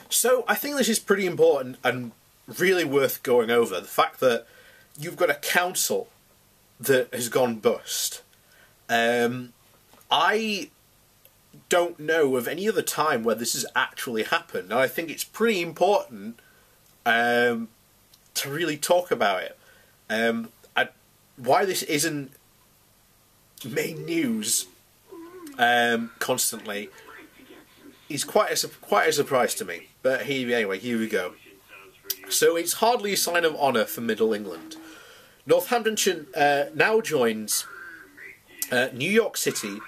So I think this is pretty important and really worth going over. The fact that you've got a council that has gone bust. I don't know of any other time where this has actually happened. And I think it's pretty important to really talk about it. Why this isn't main news constantly is quite a surprise to me. But anyway, here we go. So it's hardly a sign of honour for Middle England. Northamptonshire now joins New York City,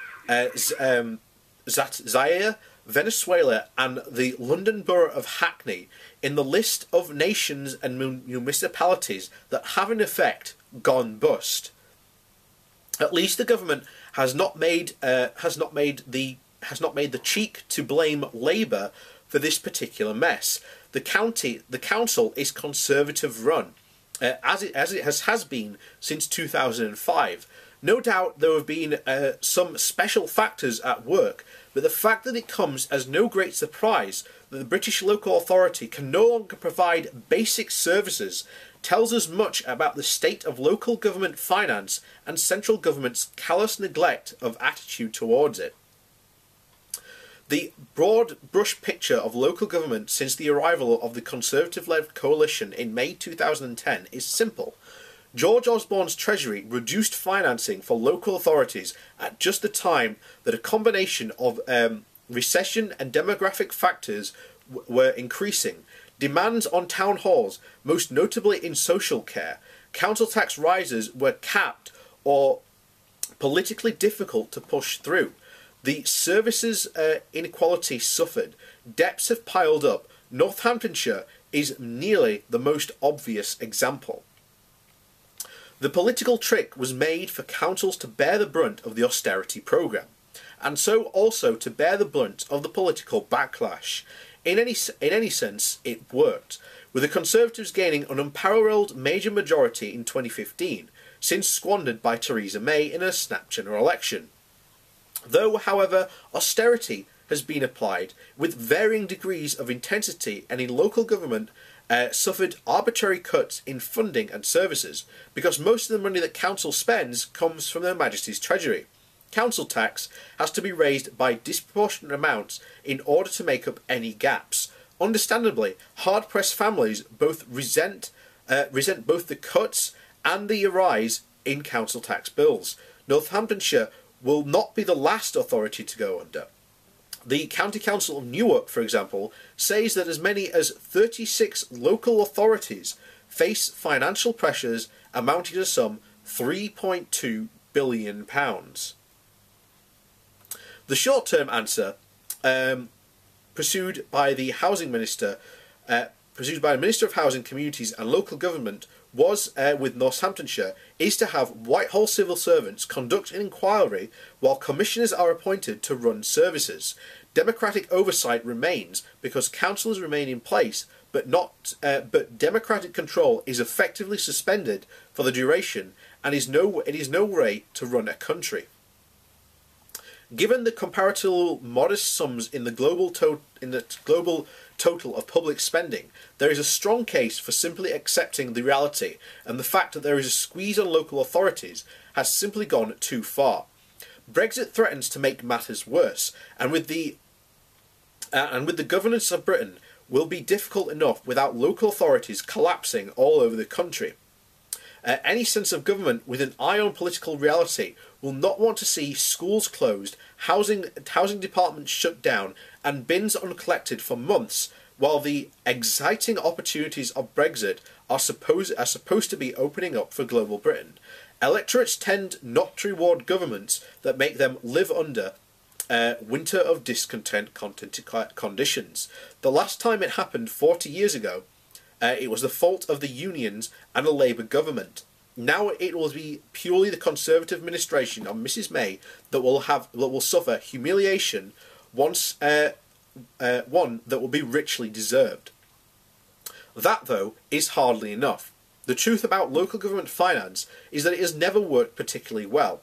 Zaire, Venezuela and the London Borough of Hackney in the list of nations and municipalities that have in effect gone bust. At least the government has not made the cheek to blame Labour for this particular mess. The council is Conservative run, as it has been since 2005. No doubt there have been some special factors at work, but the fact that it comes as no great surprise that the British local authority can no longer provide basic services tells us much about the state of local government finance and central government's callous neglect of attitude towards it. The broad brush picture of local government since the arrival of the Conservative-led coalition in May 2010 is simple. George Osborne's Treasury reduced financing for local authorities at just the time that a combination of recession and demographic factors were increasing. Demands on town halls, most notably in social care, council tax rises were capped or politically difficult to push through. The services inequality suffered. Debts have piled up. Northamptonshire is nearly the most obvious example. The political trick was made for councils to bear the brunt of the austerity programme, and so also to bear the brunt of the political backlash. In any sense, it worked, with the Conservatives gaining an unparalleled major majority in 2015, since squandered by Theresa May in a snap general election. Though, however, austerity has been applied with varying degrees of intensity, and in local government suffered arbitrary cuts in funding and services, because most of the money that council spends comes from Their Majesty's Treasury. Council tax has to be raised by disproportionate amounts in order to make up any gaps. Understandably, hard-pressed families resent both the cuts and the rise in council tax bills. Northamptonshire will not be the last authority to go under. The County Council of Newark, for example, says that as many as 36 local authorities face financial pressures amounting to some £3.2 billion. The short-term answer, pursued by the Minister of Housing, Communities and Local Government, was, with Northamptonshire, is to have Whitehall civil servants conduct an inquiry while commissioners are appointed to run services. Democratic oversight remains because councillors remain in place, but democratic control is effectively suspended for the duration, and it is no way to run a country. Given the comparatively modest sums in the global total of public spending, there is a strong case for simply accepting the reality, and the fact that there is a squeeze on local authorities has simply gone too far. Brexit threatens to make matters worse, and with the governance of Britain will be difficult enough without local authorities collapsing all over the country. Any sense of government with an eye on political reality will not want to see schools closed, housing departments shut down, and bins uncollected for months, while the exciting opportunities of Brexit are supposed to be opening up for global Britain. Electorates tend not to reward governments that make them live under winter of discontent conditions. The last time it happened 40 years ago, it was the fault of the unions and a Labour government. Now it will be purely the Conservative administration of Mrs May that will suffer humiliation, one that will be richly deserved. That, though, is hardly enough. The truth about local government finance is that it has never worked particularly well.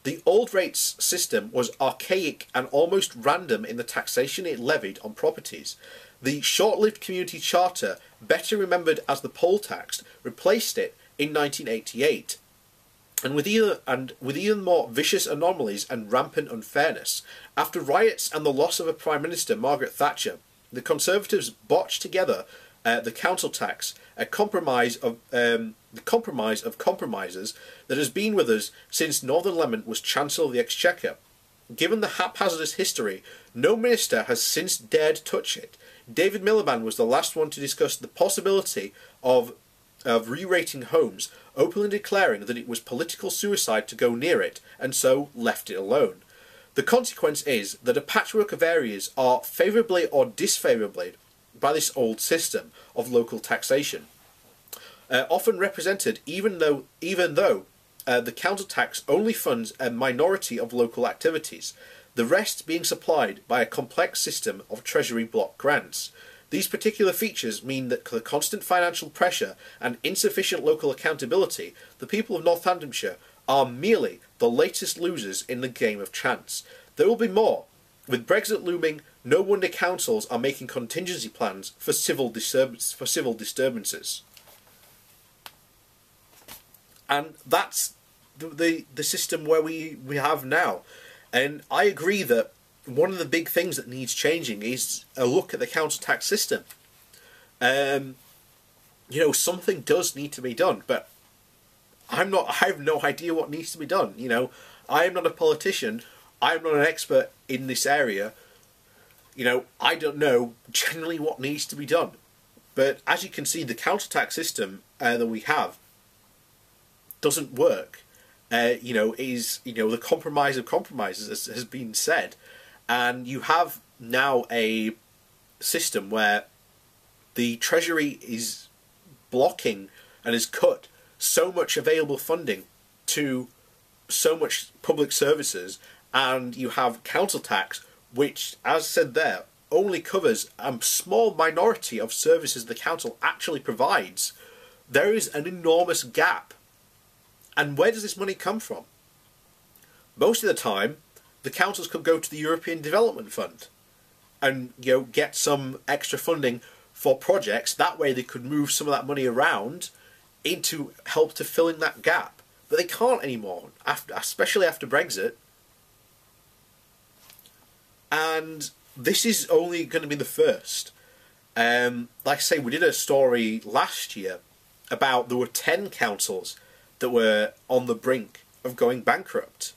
The old rates system was archaic and almost random in the taxation it levied on properties. The short-lived community charter, better remembered as the poll tax, replaced it in 1988. And with even more vicious anomalies and rampant unfairness, after riots and the loss of a Prime Minister, Margaret Thatcher, the Conservatives botched together the council tax, the compromise of compromises that has been with us since Northern Lemon was Chancellor of the Exchequer. Given the haphazardous history, no minister has since dared touch it. David Miliband was the last one to discuss the possibility of re-rating homes, openly declaring that it was political suicide to go near it, and so left it alone. The consequence is that a patchwork of areas are favourably or disfavourably by this old system of local taxation, often represented even though the council tax only funds a minority of local activities, the rest being supplied by a complex system of Treasury block grants. These particular features mean that the constant financial pressure and insufficient local accountability, the people of Northamptonshire are merely the latest losers in the game of chance. There will be more. With Brexit looming, no wonder councils are making contingency plans for civil disturbances. And that's the system where we have now. And I agree that one of the big things that needs changing is a look at the council tax system. Something does need to be done, but I have no idea what needs to be done. I am not a politician. I am not an expert in this area. I don't know generally what needs to be done. But as you can see, the council tax system that we have doesn't work. Is the compromise of compromises, as has been said. And you have now a system where the Treasury is blocking and has cut so much available funding to so much public services, and you have council tax, which, as said there, only covers a small minority of services the council actually provides. There is an enormous gap. And where does this money come from? Most of the time, the councils could go to the European Development Fund and get some extra funding for projects. That way they could move some of that money around into help to fill in that gap. But they can't anymore, especially after Brexit. And this is only going to be the first. Like I say, we did a story last year about there were 10 councils that were on the brink of going bankrupt.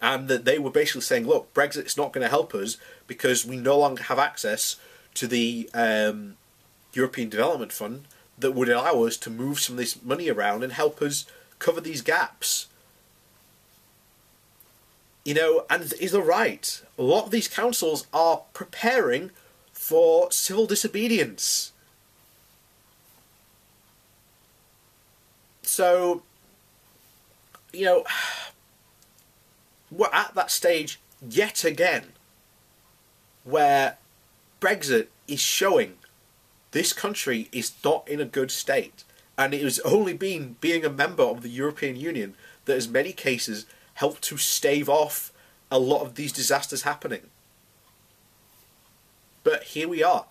And that they were basically saying, look, Brexit's not going to help us because we no longer have access to the European Development Fund that would allow us to move some of this money around and help us cover these gaps. And is right. A lot of these councils are preparing for civil disobedience. So, we're at that stage yet again where Brexit is showing this country is not in a good state, and it has only been being a member of the European Union that has, in many cases, helped to stave off a lot of these disasters happening. But here we are.